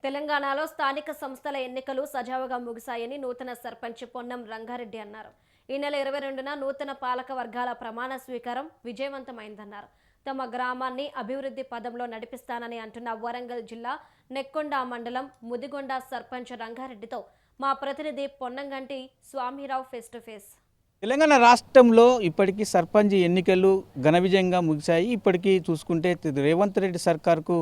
తెలంగాణలో స్థానిక సంస్థల ఎన్నికలు సజావుగా ముగిశాయని నూతన సర్పంచ్ పొన్నం రంగారెడ్డి అన్నారు. ఈ నెల 22న నూతన పాలక వర్గాల ప్రమాణ స్వీకారం విజయవంతమైందన్నారు. తమ గ్రామాన్ని అభివృద్ధి పదంలో నడిపిస్తానని అంటున్న వరంగల్ జిల్లా నెక్కొండ మండలం ముదిగొండ సర్పంచ్ రంగారెడ్డితో మా ప్రతినిధి Ponnanganti Swamirao face to face. Telangana రాష్ట్రంలో ఇప్పటికీ సర్పంచ్ ఎన్నికలు ఘన విజయంగా ముగిశాయి. ఇప్పటికీ చూసుకుంటే రేవంత్ రెడ్డి సర్కార్కు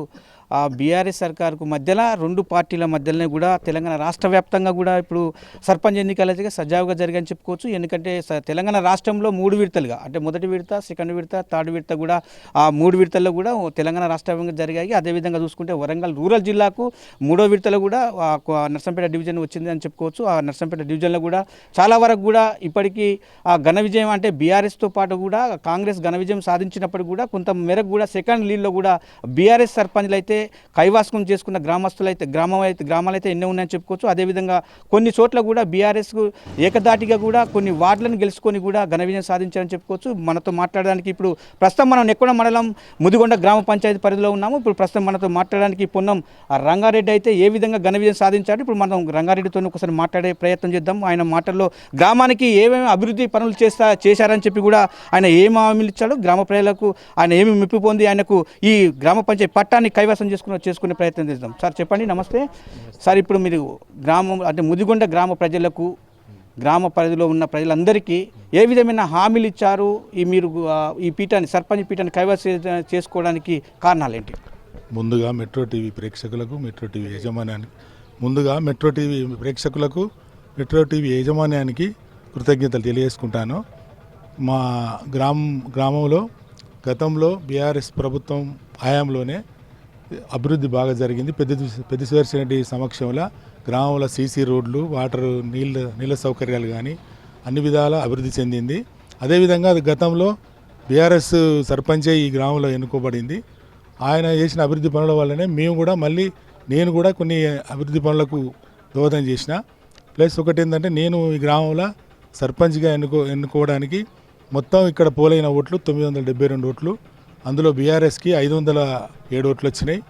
బీఆర్ఎస్ సర్కార్కు మధ్యలో రెండు పార్టీల మధ్యలోనే కూడా తెలంగాణ రాష్ట్ర వ్యాప్తంగా కూడా ఇప్పుడు సర్పంచ్ ఎన్నికలు అయితే సజావుగా జరిగాయని చెప్పుకోవచ్చు. ఎందుకంటే తెలంగాణ రాష్ట్రంలో 3 విడతలుగా అంటే మొదటి విడత, సెకండ్ విడత, థర్డ్ విడత కూడా ఆ 3 విడతల్లో కూడా తెలంగాణ రాష్ట్ర వ్యాప్తంగా జరిగాయి. అదేవిధంగా చూసుకుంటే వరంగల్ రూరల్ జిల్లాకు 3వ విడతలో కూడా నర్సంపేట డివిజన్ వచ్చింది అని చెప్పుకోవచ్చు. ఆ నర్సంపేట డివిజన్లో కూడా చాలా వరకు కూడా ఇప్పటికీ ఆ ఘన విజయం అంటే బీఆర్ఎస్తో పాటు కూడా కాంగ్రెస్ ఘన విజయం సాధించినప్పటికీ కూడా కొంత మేరకు కూడా సెకండ్ లీడ్లో కూడా బీఆర్ఎస్ సర్పంచ్లు అయితే కైవాస్కం చేసుకున్న గ్రామాలైతే ఎన్నో ఉన్నాయని చెప్పుకోవచ్చు. అదేవిధంగా కొన్ని చోట్ల కూడా బీఆర్ఎస్కు ఏకదాటిగా కూడా కొన్ని వార్డులను గెలుచుకొని కూడా ఘన విజయం సాధించారని చెప్పుకోవచ్చు. మనతో మాట్లాడడానికి ఇప్పుడు ప్రస్తుతం మనం నెక్కొండ మండలం ముదిగొండ గ్రామ పంచాయతీ పరిధిలో ఉన్నాము. ఇప్పుడు ప్రస్తుతం మనతో మాట్లాడడానికి పొన్నం రంగారెడ్డి అయితే ఏ విధంగా ఘన విజయం సాధించాడు ఇప్పుడు మనం రంగారెడ్డితో ఒకసారి మాట్లాడే ప్రయత్నం చేద్దాం. ఆయన మాటల్లో గ్రామానికి ఏమేమి అభివృద్ధి పనులు చేశారని చెప్పి కూడా ఆయన ఏం హామీలు ఇచ్చాడు, గ్రామ ప్రజలకు ఆయన ఏమి మెప్పు పొంది ఆయనకు ఈ గ్రామ పంచాయతీ పట్టాన్ని కైవసం చేసుకునే ప్రయత్నం చేద్దాం. సార్ చెప్పండి. నమస్తే సార్. ఇప్పుడు మీరు గ్రామం అంటే ముదిగొండ గ్రామ ప్రజలకు, గ్రామ పరిధిలో ఉన్న ప్రజలందరికీ ఏ విధమైన హామీలు ఇచ్చారు? మీరు ఈ పీఠాన్ని సర్పంచ్ పీఠాన్ని కైవసం చేసుకోవడానికి కారణాలు ఏంటి? ముందుగా మెట్రో టీవీ ప్రేక్షకులకు, మెట్రో టీవీ యాజమాన్యానికి మెట్రో టీవీ యాజమాన్యానికి కృతజ్ఞతలు తెలియజేసుకుంటాను. మా గ్రామంలో గతంలో బీఆర్ఎస్ ప్రభుత్వం హయాంలోనే అభివృద్ధి బాగా జరిగింది. పెద్దిశ్వర్ రెడ్డి సమక్షంలో గ్రామంలో సీసీ రోడ్లు, వాటర్, నీళ్ళ సౌకర్యాలు కానీ అన్ని విధాల అభివృద్ధి చెందింది. అదేవిధంగా గతంలో బీఆర్ఎస్ సర్పంచే ఈ గ్రామంలో ఎన్నుకోబడింది. ఆయన చేసిన అభివృద్ధి పనుల వల్లనే నేను కూడా కొన్ని అభివృద్ధి పనులకు దోహదం చేసిన. ప్లస్ ఒకటి ఏంటంటే, నేను ఈ గ్రామంలో సర్పంచ్గా ఎన్నుకోవడానికి మొత్తం ఇక్కడ పోలైన ఓట్లు 972 ఓట్లు. అందులో బీఆర్ఎస్కి 507 ఓట్లు వచ్చినాయి,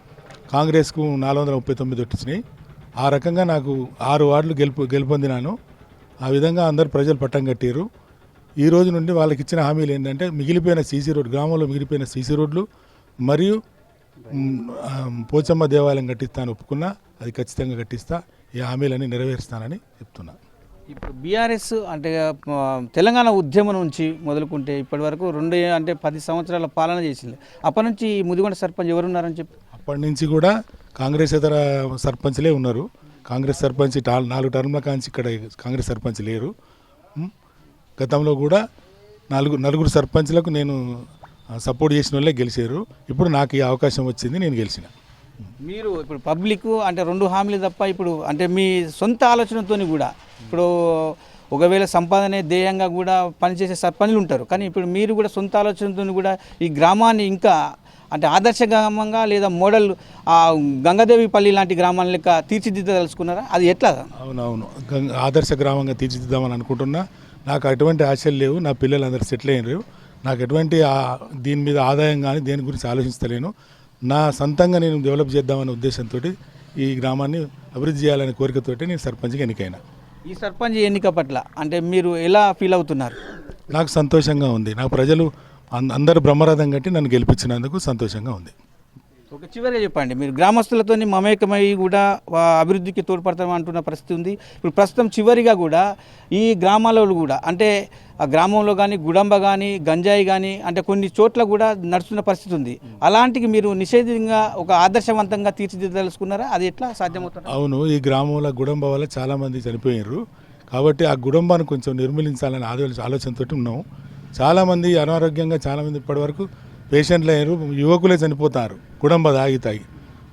కాంగ్రెస్కు 439 ఓట్లు వచ్చినాయి. ఆ రకంగా నాకు 6 వార్డులు గెలుపొందినాను. ఆ విధంగా అందరు ప్రజలు పట్టం కట్టారు. ఈ రోజు నుండి వాళ్ళకి ఇచ్చిన హామీలు ఏంటంటే, గ్రామంలో మిగిలిపోయిన సీసీ రోడ్లు మరియు పోచమ్మ దేవాలయం కట్టిస్తాను ఒప్పుకున్నా. అది ఖచ్చితంగా కట్టిస్తా. ఈ హామీలన్నీ నెరవేరుస్తానని చెప్తున్నా. ఇప్పుడు బీఆర్ఎస్ అంటే తెలంగాణ ఉద్యమం నుంచి మొదలుకుంటే ఇప్పటి వరకు 10 సంవత్సరాల పాలన చేసింది. అప్పటి నుంచి ముదిగొండ సర్పంచ్ ఎవరున్నారని చెప్పి? అప్పటి నుంచి కూడా కాంగ్రెసేతర సర్పంచ్లే ఉన్నారు. కాంగ్రెస్ సర్పంచ్ 4 టర్మ్ల కాంచి ఇక్కడ కాంగ్రెస్ సర్పంచ్ లేరు. గతంలో కూడా నలుగురు సర్పంచ్లకు నేను సపోర్ట్ చేసిన వాళ్ళే గెలిచారు. ఇప్పుడు నాకు ఈ అవకాశం వచ్చింది, నేను గెలిచిన. మీరు ఇప్పుడు పబ్లిక్ అంటే 2 హామీలు తప్ప ఇప్పుడు అంటే మీ సొంత ఆలోచనతో కూడా ఇప్పుడు ఒకవేళ సంపాదనే ధ్యేయంగా కూడా పనిచేసే సర్పంచ్లు ఉంటారు. కానీ ఇప్పుడు మీరు కూడా సొంత ఆలోచనతో కూడా ఈ గ్రామాన్ని ఇంకా అంటే ఆదర్శ గ్రామంగా లేదా మోడల్ గంగాదేవిపల్లి లాంటి గ్రామాల లెక్క తీర్చిదిద్దదలుచుకున్నారా? అది ఎట్లా? అవునవును, ఆదర్శ గ్రామంగా తీర్చిదిద్దామని అనుకుంటున్నా. నాకు అటువంటి ఆశలు లేవు. నా పిల్లలు అందరూ సెటిల్ అయినారు. నాకు ఎటువంటి దీని మీద ఆదాయం కానీ దేని గురించి ఆలోచిస్తలేను. నా సొంతంగా నేను డెవలప్ చేద్దామనే ఉద్దేశంతో ఈ గ్రామాన్ని అభివృద్ధి చేయాలనే కోరికతోటి నేను సర్పంచ్గా ఎన్నికైనా. ఈ సర్పంచ్ ఎన్నిక పట్ల అంటే మీరు ఎలా ఫీల్ అవుతున్నారు? నాకు సంతోషంగా ఉంది. నా ప్రజలు అందరూ బ్రహ్మరథం కట్టి నన్ను గెలిపించినందుకు సంతోషంగా ఉంది. ఒక చివరిగా చెప్పండి, మీరు గ్రామస్తులతో మమేకమై కూడా అభివృద్ధికి తోడ్పడతామంటున్న పరిస్థితి ఉంది. ఇప్పుడు ప్రస్తుతం చివరిగా కూడా ఈ గ్రామాలలో కూడా అంటే ఆ గ్రామంలో కానీ గుడంబ కానీ గంజాయి కానీ అంటే కొన్ని చోట్ల కూడా నడుస్తున్న పరిస్థితి ఉంది. అలాంటికి మీరు నిషేధంగా ఒక ఆదర్శవంతంగా తీర్చిదిద్దలుచుకున్నారా? అది ఎట్లా సాధ్యమవుతుంది? అవును, ఈ గ్రామంలో గుడంబ వల్ల చాలామంది చనిపోయారు. కాబట్టి ఆ గుడంబాన్ని కొంచెం నిర్మూలించాలని ఆలోచనతో ఉన్నాము. చాలామంది అనారోగ్యంగా చాలామంది ఇప్పటివరకు పేషెంట్లు అయ్యారు. యువకులే చనిపోతారు గుడంబ తాగి.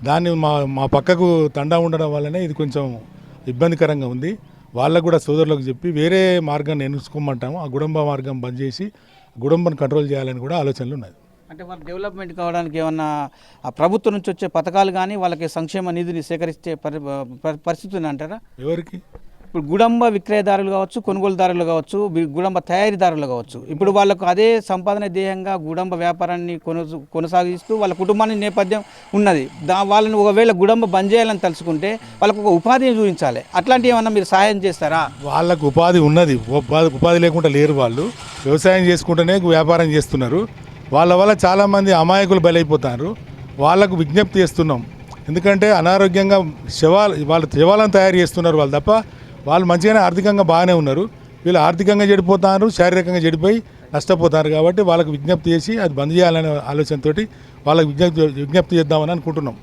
దాన్ని మా పక్కకు తండా ఉండడం వల్లనే ఇది కొంచెం ఇబ్బందికరంగా ఉంది. వాళ్ళకు కూడా సోదరులకు చెప్పి వేరే మార్గాన్ని ఎన్నుకోమంటాము. ఆ గుడంబ మార్గం బంద్ చేసి గుడంబను కంట్రోల్ చేయాలని కూడా ఆలోచనలు ఉన్నాయి. అంటే వాళ్ళు డెవలప్మెంట్ కావడానికి ఏమన్నా ఆ ప్రభుత్వం నుంచి వచ్చే పథకాలు కానీ వాళ్ళకి సంక్షేమ నిధిని సేకరించే పరిస్థితి అంటారా? ఎవరికి? ఇప్పుడు గుడంబ విక్రయదారులు కావచ్చు, కొనుగోలుదారులు కావచ్చు, గుడంబ తయారీదారులు కావచ్చు, ఇప్పుడు వాళ్ళకు అదే సంపాదన ధ్యేయంగా గుడంబ వ్యాపారాన్ని కొనసాగిస్తూ వాళ్ళ కుటుంబాన్ని నేపథ్యం ఉన్నది. వాళ్ళని ఒకవేళ గుడంబ బంద్ చేయాలని తలుచుకుంటే వాళ్ళకు ఒక ఉపాధిని చూపించాలి. అట్లాంటివి ఏమన్నా మీరు సహాయం చేస్తారా? వాళ్ళకు ఉపాధి ఉన్నది, ఉపాధి లేకుండా లేరు. వాళ్ళు వ్యవసాయం చేసుకుంటూనే వ్యాపారం చేస్తున్నారు. వాళ్ళ వల్ల చాలామంది అమాయకులు బలైపోతున్నారు. వాళ్ళకు విజ్ఞప్తి చేస్తున్నాం. ఎందుకంటే అనారోగ్యంగా వాళ్ళు శవాలను తయారు చేస్తున్నారు వాళ్ళు తప్ప వాళ్ళు మంచిగానే ఆర్థికంగా బాగానే ఉన్నారు. వీళ్ళు ఆర్థికంగా చెడిపోతున్నారు, శారీరకంగా చెడిపోయి నష్టపోతారు. కాబట్టి వాళ్ళకు విజ్ఞప్తి చేసి అది బంద్ చేయాలనే ఆలోచనతో వాళ్ళకి విజ్ఞప్తి చేద్దామని అనుకుంటున్నాం.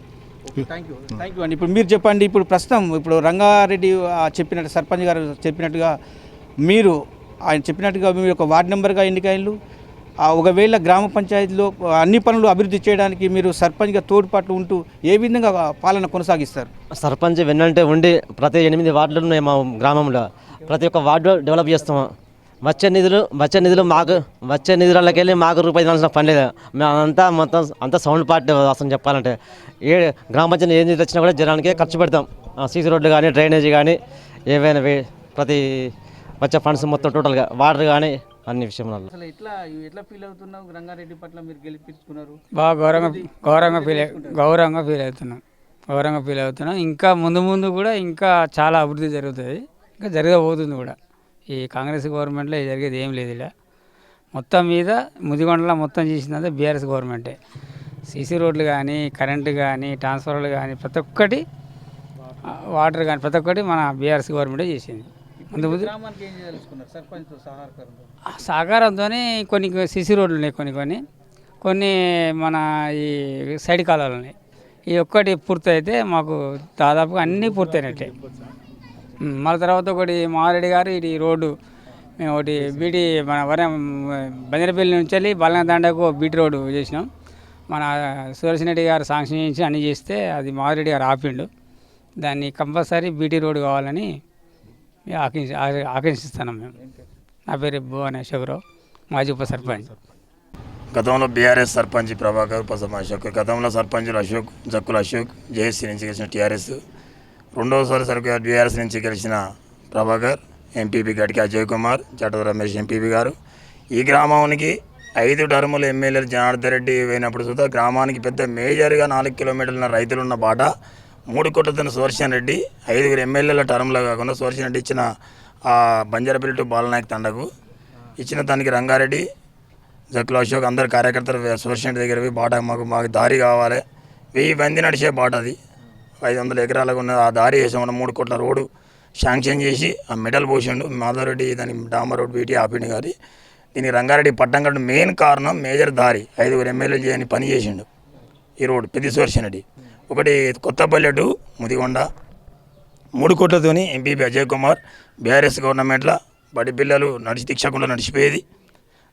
థ్యాంక్ యూ అండి. ఇప్పుడు మీరు చెప్పండి, ఇప్పుడు ప్రస్తుతం ఇప్పుడు రంగారెడ్డి చెప్పినట్టు సర్పంచ్ గారు చెప్పినట్టుగా ఆయన చెప్పినట్టుగా మీరు ఒక వార్డు మెంబర్గా ఎన్నికైళ్ళు, ఒకవేళ గ్రామ పంచాయతీలో అన్ని పనులు అభివృద్ధి చేయడానికి మీరు సర్పంచ్గా తోడ్పాటు ఉంటూ ఏ విధంగా పాలన కొనసాగిస్తారు? సర్పంచ్ వెన్నంటే ఉండి ప్రతి 8 వార్డులు ఉన్నాయి మా గ్రామంలో. ప్రతి ఒక్క వార్డు డెవలప్ చేస్తాము. వచ్చే నిధులకి వెళ్ళి మాకు రూపాయి తినాల్సిన పని లేదు. మేము అంతా సౌండ్ పార్టీ అసలు చెప్పాలంటే గ్రామ పంచాయతీ ఏం నిధులు వచ్చినా కూడా జనానికి ఖర్చు పెడతాం. సీసీ రోడ్లు కానీ, డ్రైనేజీ కానీ, ఏవైనా ప్రతి వచ్చే ఫండ్స్ మొత్తం టోటల్గా వాటర్ కానీ అన్ని విషయంలో. అసలు ఎట్లా ఫీల్ అవుతున్నావు? రంగారెడ్డి పట్ల మీరు గెలిపించుకున్నారు, బాగా గౌరవంగా ఫీల్ అవుతున్నాం. ఇంకా ముందు కూడా ఇంకా చాలా అభివృద్ధి జరుగుతుంది, ఇంకా జరగబోతుంది కూడా. ఈ కాంగ్రెస్ గవర్నమెంట్లో జరిగేది ఏం లేదు. ఇలా మొత్తం మీద ముదిగొండలో మొత్తం చేసిందంటే బీఆర్ఎస్ గవర్నమెంటే. సీసీ రోడ్లు కానీ, కరెంటు కానీ, ట్రాన్స్ఫర్లు కానీ, ప్రతి ఒక్కటి వాటర్ కానీ ప్రతి ఒక్కటి మన బీఆర్ఎస్ గవర్నమెంటే చేసింది. ముందు సహకారంతో కొన్ని సీసీ రోడ్లు ఉన్నాయి, కొన్ని మన ఈ సైడ్ కాలువలు ఉన్నాయి. ఈ ఒక్కటి పూర్తయితే మాకు దాదాపుగా అన్నీ పూర్తయినట్టే. మళ్ళీ తర్వాత ఒకటి మారెడ్డి గారు ఇది రోడ్డు మేము ఒకటి బీటీ మన బంజరపల్లి నుంచి వెళ్ళి బాలనదండకు బీటీ రోడ్డు చేసినాం. మన సుదర్శన్ రెడ్డి గారు శాంక్షన్ చేసి అన్నీ చేస్తే అది మారెడ్డి గారు ఆపిండు. దాన్ని కంపల్సరీ బీటీ రోడ్డు కావాలని ఆకాంక్షిస్తున్నాం మేము. నా పేరు భువనేశ్వరరావు, మాజీ ఉప సర్పంచ్. గతంలో బీఆర్ఎస్ సర్పంచ్ ప్రభాకర్, పసమ అశోక్, గతంలో సర్పంచులు అశోక్, జక్కుల అశోక్, జేఎస్సీ నుంచి గెలిచిన టీఆర్ఎస్, రెండోసారి బీఆర్ఎస్ నుంచి గెలిచిన ప్రభాకర్, ఎంపీపీ గడికి అజయ్ కుమార్, చటవ రమేష్ ఎంపీపీ గారు. ఈ గ్రామానికి 5 టర్ములు ఎమ్మెల్యేలు జనార్దన్ రెడ్డి పోయినప్పుడు చూద్దా గ్రామానికి పెద్ద మేజర్గా 4 కిలోమీటర్ల రైతులున్న బాట 3 కోట్లతో సుదర్శన్ రెడ్డి 5 ఎమ్మెల్యేల టర్మ్లో కాకుండా సుదర్శన్ రెడ్డి ఇచ్చిన బంజారాపల్లి టు బాలనాయక్ తండకు ఇచ్చిన దానికి రంగారెడ్డి, జక్కుల అశోక్ అందరు కార్యకర్తలు సుదర్శన్ రెడ్డి దగ్గర పోయి బాట మాకు దారి కావాలి, 1000 మంది నడిచే బాట, అది 500 ఎకరాలకు ఉన్న ఆ దారి వేసామన్న 3 కోట్ల రోడ్డు శాంక్షన్ చేసి ఆ మెడల్ పోసిండు మాధవరెడ్డి. దాని డామర్ రోడ్ బీటీ ఆపిండు. కానీ దీనికి రంగారెడ్డి పట్టం కట్టు మెయిన్ కారణం మేజర్ దారి 5 ఎమ్మెల్యేలు చేయని పని చేసిండు ఈ రోడ్డు పెద్ద సుదర్శన్ రెడ్డి. ఒకటి కొత్తపల్లె టు ముదిగొండ 3 కోట్లతోని ఎంపీపీ అజయ్ కుమార్ బీఆర్ఎస్ గవర్నమెంట్లో బడి పిల్లలు దీక్షకుండా నడిచిపోయేది.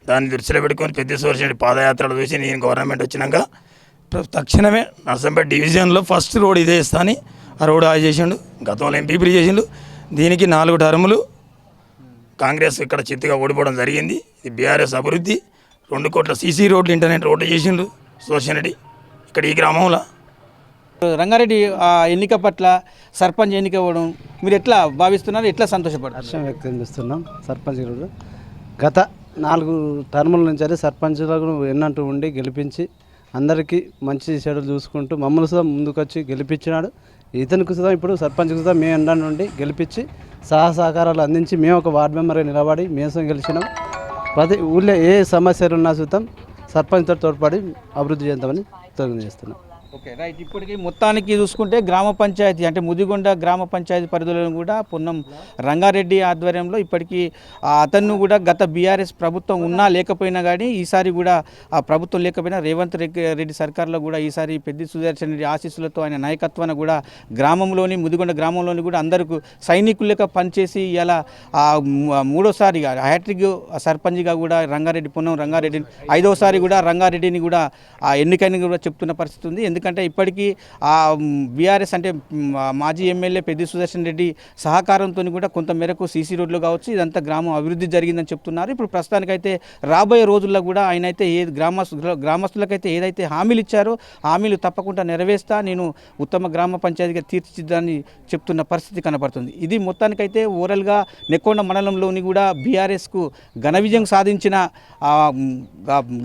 దాన్ని దృష్టిలో పెట్టుకొని పెద్ద సుదర్శన్ పాదయాత్రలు చూసి నేను గవర్నమెంట్ వచ్చినాక తక్షణమే నర్సంపేట డివిజన్లో ఫస్ట్ రోడ్ ఇదే ఇస్తాను ఆ రోడ్ ఆజ్ చేసిండు. గతంలో ఎంపీపీ చేసిండు. దీనికి 4 టర్ములు కాంగ్రెస్ ఇక్కడ చిత్తుగా ఓడిపోవడం జరిగింది. ఇది బీఆర్ఎస్ అభివృద్ధి. 2 కోట్ల సీసీ రోడ్లు, ఇంటర్నెట్ రోడ్లు చేసిండు సుదర్శన్ రెడ్డి ఇక్కడ ఈ గ్రామంలో. రంగారెడ్డి ఎన్నిక పట్ల సర్పంచ్ ఎన్నిక అవ్వడం మీరు ఎట్లా భావిస్తున్నారు, ఎట్లా సంతోషపడతారు? హర్షం వ్యక్తం చేస్తున్నాం. సర్పంచ్ గత 4 టర్ముల నుంచి సర్పంచ్లకు ఎన్నంటూ ఉండి గెలిపించి అందరికీ మంచి చెడులు చూసుకుంటూ మమ్మల్ని సుధా ముందుకొచ్చి గెలిపించినాడు. ఇతనికి సుధా ఇప్పుడు సర్పంచ్కి సుధా మేము ఎండ నుండి గెలిపించి సహకారాలు అందించి మేము ఒక వార్డు మెంబర్గా నిలబడి మేము గెలిచినాం. ప్రతి ఊళ్ళో ఏ సమస్యలు ఉన్నా సుతం సర్పంచ్తో తోడ్పడి అభివృద్ధి చేద్దామని తెలియజేస్తున్నాం. Okay right. ఇప్పటికీ మొత్తానికి చూసుకుంటే గ్రామ పంచాయతీ అంటే ముదిగొండ గ్రామ పంచాయతీ పరిధిలో కూడా పొన్నం రంగారెడ్డి ఆధ్వర్యంలో ఇప్పటికీ అతను కూడా గత బీఆర్ఎస్ ప్రభుత్వం ఉన్నా లేకపోయినా కానీ ఈసారి కూడా ఆ ప్రభుత్వం లేకపోయినా రేవంత్ రెడ్డి సర్కార్లో కూడా ఈసారి పెద్ది సుదర్శన్ రెడ్డి ఆశీస్సులతో ఆయన నాయకత్వాన్ని కూడా గ్రామంలోని ముదిగొండ గ్రామంలోని కూడా అందరికీ సైనికులుగా పనిచేసి ఇలా 3వసారి హ్యాట్రిక్ సర్పంచ్గా కూడా పొన్నం రంగారెడ్డిని 5వసారి కూడా రంగారెడ్డిని కూడా ఎన్నికైన కూడా చెప్తున్న పరిస్థితి ఉంది. ఎందుకంటే ఇప్పటికీ ఆ బీఆర్ఎస్ అంటే మాజీ ఎమ్మెల్యే పెద్ది సుదర్శన్ రెడ్డి సహకారంతో కూడా కొంత మేరకు సీసీ రోడ్లు కావచ్చు ఇదంతా గ్రామం అభివృద్ధి జరిగిందని చెప్తున్నారు. ఇప్పుడు ప్రస్తుతానికైతే రాబోయే రోజుల్లో కూడా ఆయన అయితే ఏ గ్రామస్తులకైతే ఏదైతే హామీలు ఇచ్చారో హామీలు తప్పకుండా నెరవేర్స్తా, నేను ఉత్తమ గ్రామ పంచాయతీగా తీర్చిదిద్దని చెప్తున్న పరిస్థితి కనపడుతుంది. ఇది మొత్తానికైతే ఓవరాల్గా నెక్కొండ మండలంలోని కూడా బీఆర్ఎస్కు ఘన విజయం సాధించిన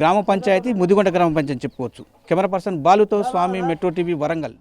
గ్రామ పంచాయతీ ముదిగొండ గ్రామ పంచాయతీ చెప్పుకోవచ్చు. కెమెరా పర్సన్ బాలుతో స్వామి, మెట్రో టీవీ, వరంగల్.